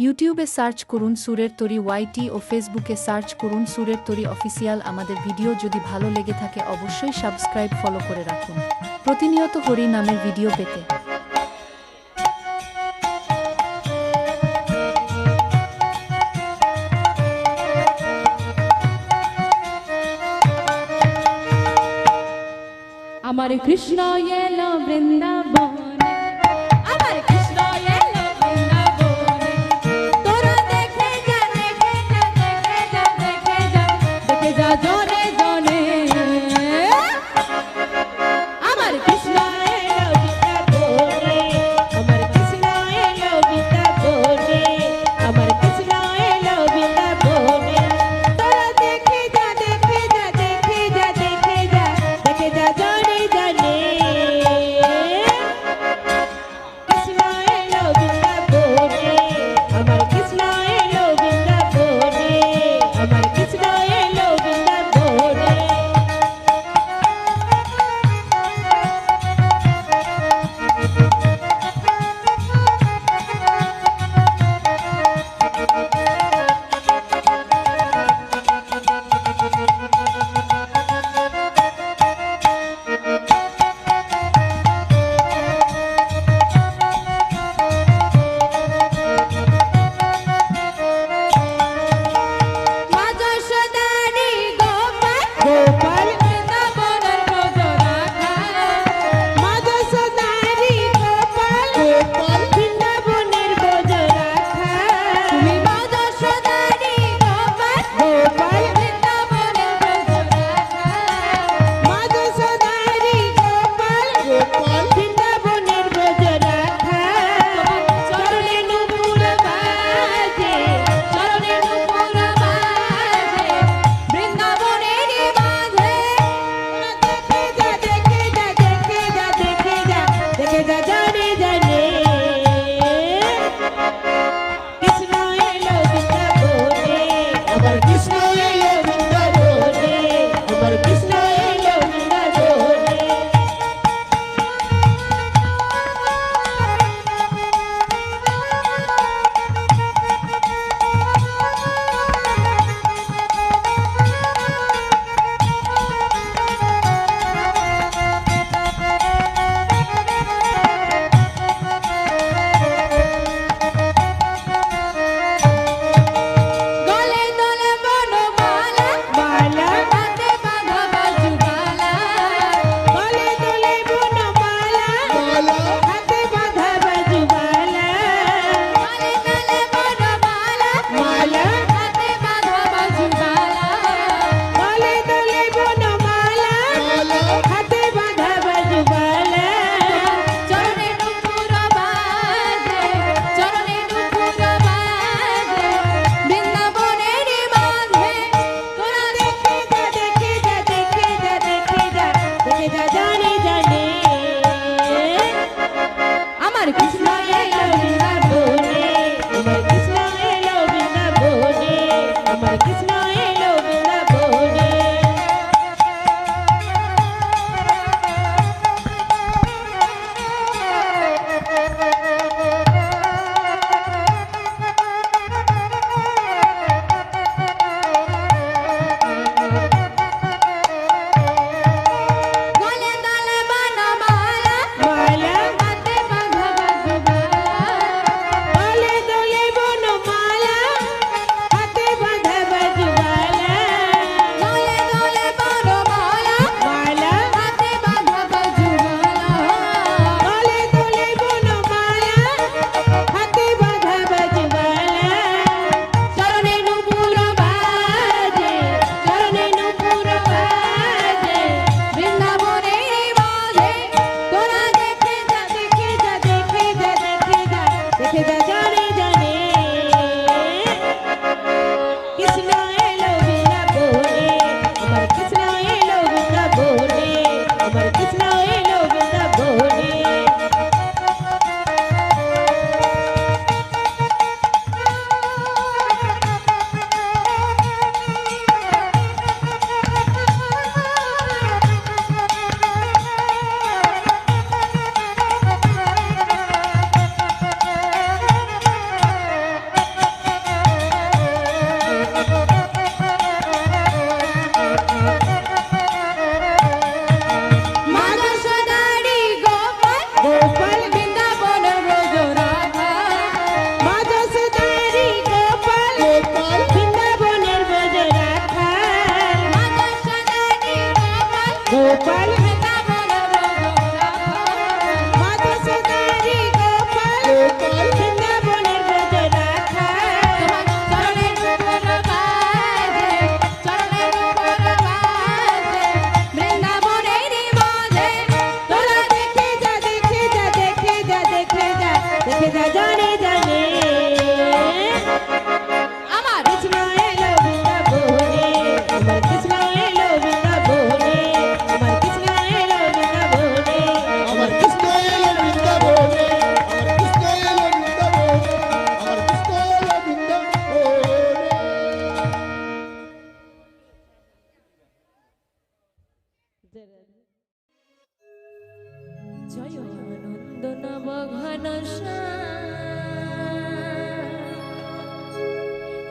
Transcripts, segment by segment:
ইউটিউবে সার্চ করুন সুরের তরী ওয়াইটি ও ফেসবুকে সার্চ করুন সুরের তরী অফিসিয়াল। আমাদের ভিডিও যদি ভালো লেগে থাকে অবশ্যই সাবস্ক্রাইব ফলো করে রাখুন প্রতিনিয়ত হরি নামের ভিডিও পেতে। আমার কৃষ্ণ এলো বৃন্দাবনে, আমার কৃষ্ণ এলো বৃন্দাবনে, তোরা দেখে যা দেখে যা দেখে যা দেখে যা দেখে যা জনে জনে। আমার কৃষ্ণ এলো বৃন্দাবনে, আমার কৃষ্ণ এলো বৃন্দাবনে, আমার কৃষ্ণ এলো বৃন্দাবনে, তোরা দেখে যা দেখে যা দেখে যা দেখে যা দেখে যা জনে জনে।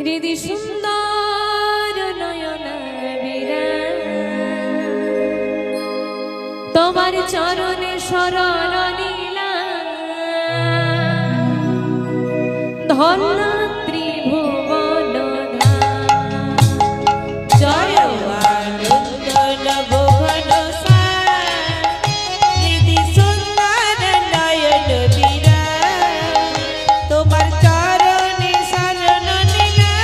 হৃদি সুন্দর নয়ন বিরাজ, তোমার চরণে শরণ নিলাম, ধন্য ত্রিভুবন ধাম। জয় আনন্দ নব ঘন শ্যাম, হৃদি সুন্দর নয়ন বিরাজ, তোমার চরণে শরণ নিলাম,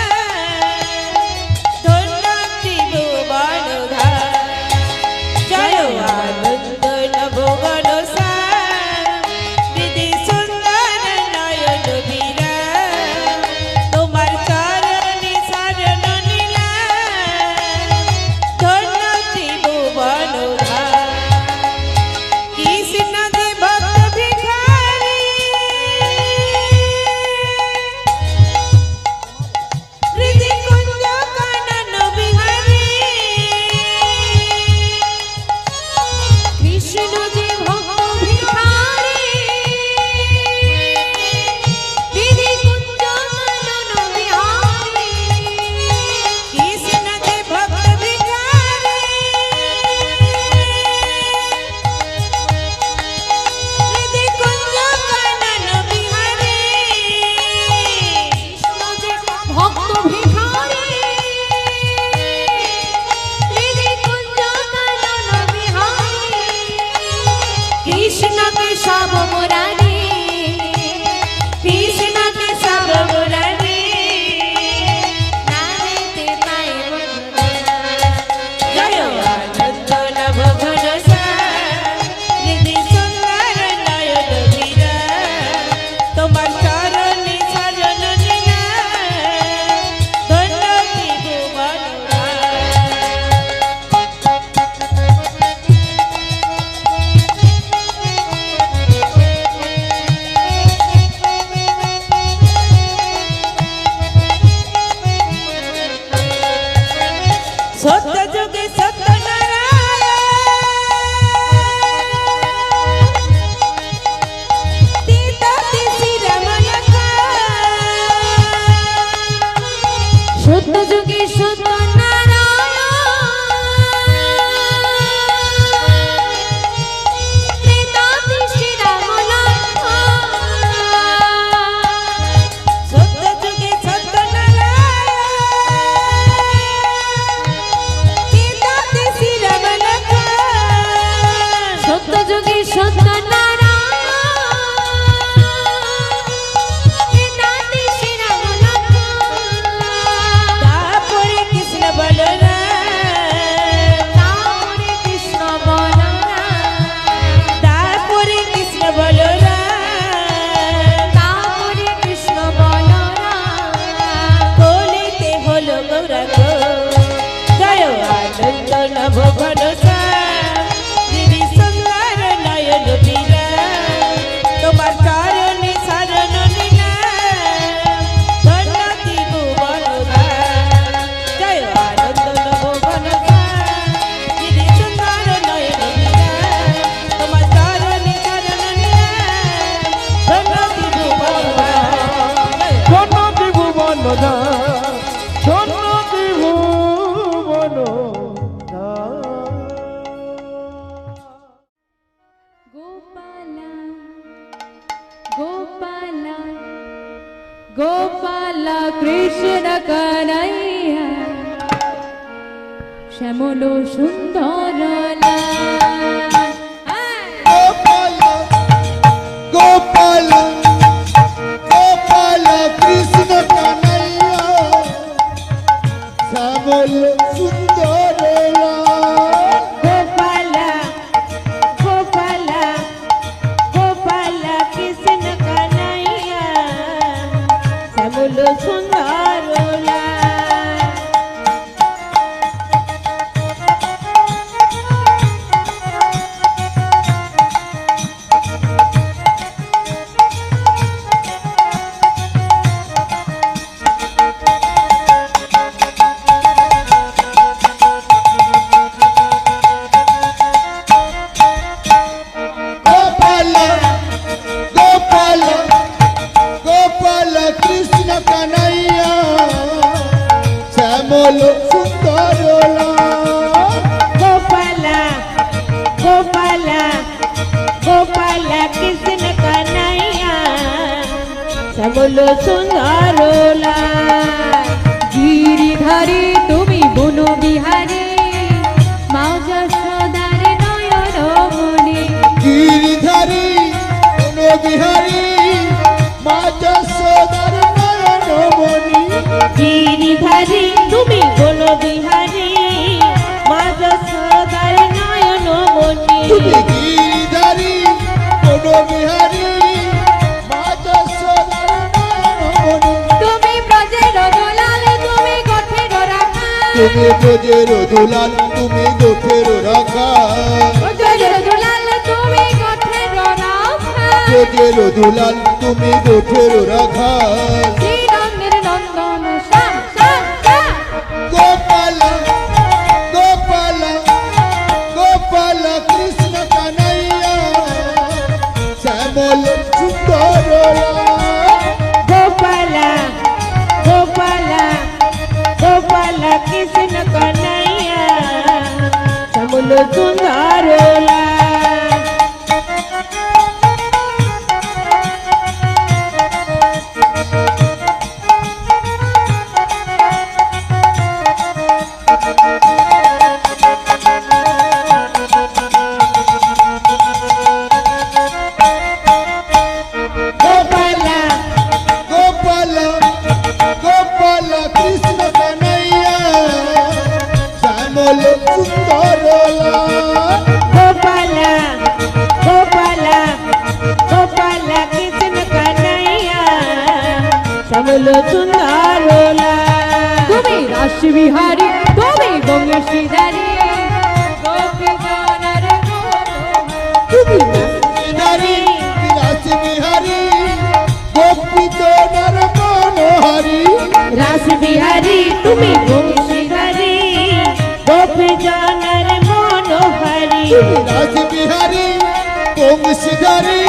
ধন্য ত্রিভুবন ধাম। জয় আনন্দ নব ঘন শ্যাম, হৃদি সুন্দর নয়ন বিরাজ, তোমার চরণে শরণ নিলাম, ধন্য ত্রিভুবন ধাম। কৃষ্ণ যে ভক্ত ভিখারি, হৃদি কুঞ্জ কানন বিহারী। কৃষ্ণ যে ভক্ত ভিখারি, হৃদি কুঞ্জ কানন বিহারী। কৃষ্ণ যে ভক্ত ভিখারি, হৃদি কুঞ্জ কানন বিহারী। কৃষ্ণ যে ভক্ত ভিখারি, হৃদি কুঞ্জ কানন বিহারী। কৃষ্ণ কে সব মুরারি, কৃষ্ণ কে সব মুরারি, নামেতে পাই বন্ধুরা। জয় আনন্দ নব ঘন শ্যাম, হৃদি সুন্দর নয়ন বিরাজ, তোমার চরণে শরণ নিলাম, ধন্য ত্রিভুবন সত্য যুগে সত্য সত্য যুগে সত্য নব ঘন শ্যাম, হৃদি সুন্দর নয়ন বিরাজ, তোমার চরণে শরণ নিলাম, ধন্য ত্রিভুবন ধাম। জয় আনন্দ নব ঘন শ্যাম, হৃদি সুন্দর নয়ন বিরাজ, তোমার চরণে শরণ নিলাম, ধন্য ত্রিভুবন ধাম। ধন্য ত্রিভুবন ধাম, ধন্য ত্রিভুবন ধাম। গোপালা গোপালা গোপালা কৃষ্ণ কানাইয়া, শ্যামল সুন্দর গোপাল গোপাল গোপাল কৃষ্ণ কানাইয়া, শ্যামল সুন্দর গোপালা গোপালা গোপালা কৃষ্ণ কানাইয়া, শ্যামল সুন্দর গোপাল গোপাল কৃষ্ণ কানাইয়া, শ্যামল সুন্দর লাল গিরিধারী তুমি বনবিহারী মা যশোদার নয়ন মনি গিরিধারী বিহারী মা যশোদার নয়নমণি গিরিধারী তুমি বনবিহারী মা যশোদার নয়ন মনি তুমি গিরিধারী বিহারী মা যশোদার নয়নমণি তুমি ব্রজের দোলাল তুমি গোঠের রাখা তুমি ব্রজের দুলাল তুমি গোঠের রাখা ব্রজের দোলাল তুমি গোঠের রাখা ব্রজের দুলাল তুমি গোঠের রাখা শ্রীরঙ্গের নন্দন শ্যাম শ্যাম শ্যাম গোপাল গোপাল গোপাল কৃষ্ণ কানাইয়া শ্যামল সুন্দর গোপালা গোপালা গোপালা কৃষ্ণ কনাইয়া শ্যামল সুন্দর লাল গোপালা গোপাল গোপাল কৃষ্ণ কানাইয়া শ্যামল সুন্দর গোপালা গোপালা গোপালা কৃষ্ণ কনাইয়া শ্যামল সুন্দর লাল তুমি রাসবিহারী তুমি বংশীধারী গোপী জনের তুমি বিহারী রাস বিহারী গোপীজনার মনোহারী রাসবিহারী তুমি বংশীধারী গোপী জনের মনোহারী তুমি রাস বিহারী বংশীধারী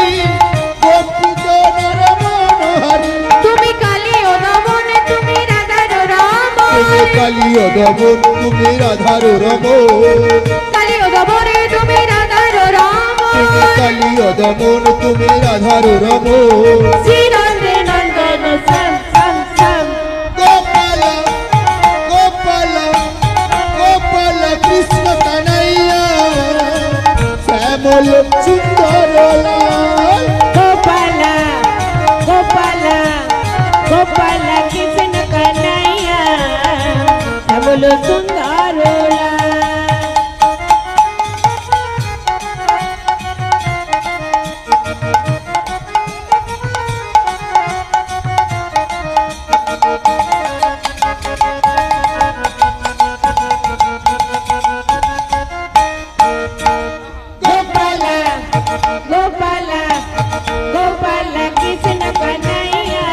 গোপীজনার মনোহারী তুমি কালী ও দমন তুমি রাধার রমন তুমি কালী ও দমন তুমি রাধার রমণ কালী ও দমন তুমি রাধার রমন তুমি কালী ও দমন তুমি রাধার রমণ শ্রীনন্দে নন্দন সম সম সম গোপাল গোপাল গোপাল কৃষ্ণ কানাইয়া শ্যামল সুন্দর লাল গোপালা গোপালা গোপালা কৃষ্ণ কনাইয়া শ্যামল সুন্দর লাল গোপালা গোপালা গোপালা কৃষ্ণ কনাইয়া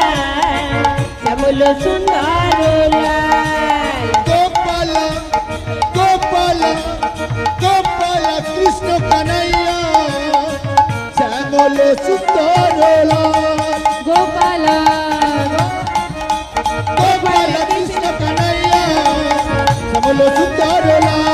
শ্যামল সুন্দর লাল গোপাল গোপাল গোপাল কৃষ্ণ কানাইয়া শ্যামল সুন্দর লাল গোপালা গোপাল কৃষ্ণ কানাইয়া শ্যামল সুন্দর লাল